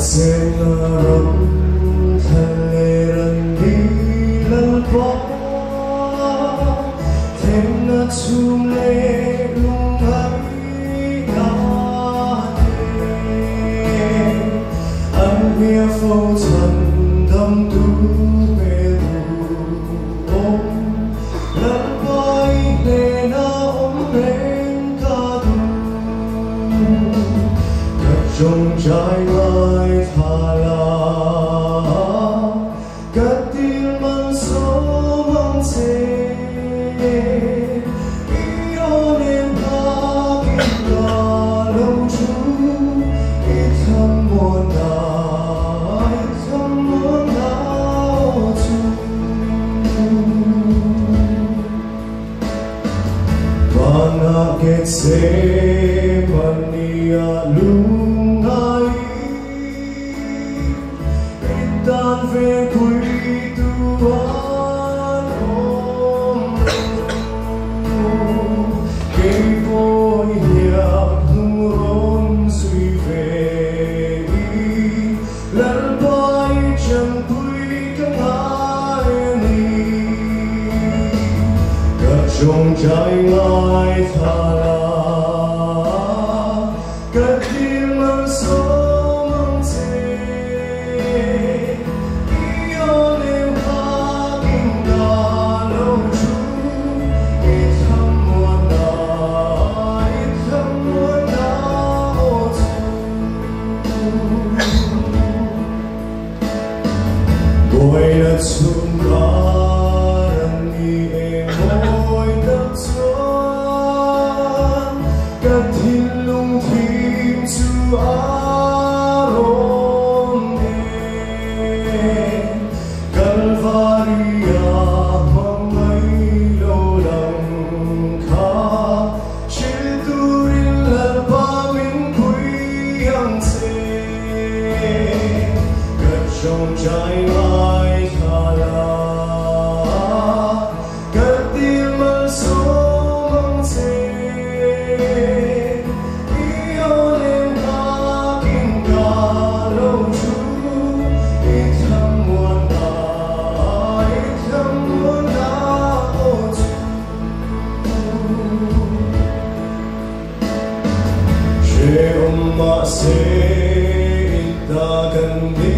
Senaram thaleran dilalpa Themna chumle lungai nate Anmia phâu chân đâm tu bê tu ôm Lalpa ile na om bên ca tu Trong trái lai tha la cất tiếng mang số mang chê yêu nên ta kinh ta lâu chú ít thăm muôn đau chú Vana kết se mania lungai Itan về cuối tuan ôm Cây vôi hiệp hung rôn suy về Lần bay chẳng quý căng ai ni Cất trong trái ngài tha la Cất tiếng mang số mang chê Yêu niềm tha kinh ta lâu chú Ít thăm muôn đau chú Bồi đất xuống ca đàn đi em môi đất xuân Cất thiên lung thím su aron em Calvaria mang mấy lô đằng khá Chil tu rin lal ba min quý hăng xê Cất trong trái ngài tha la Cất tiếng mang số mang chê Yêu nên ta kinh ta lâu chú Ít thăm muôn đau chú She umma se ita gandhi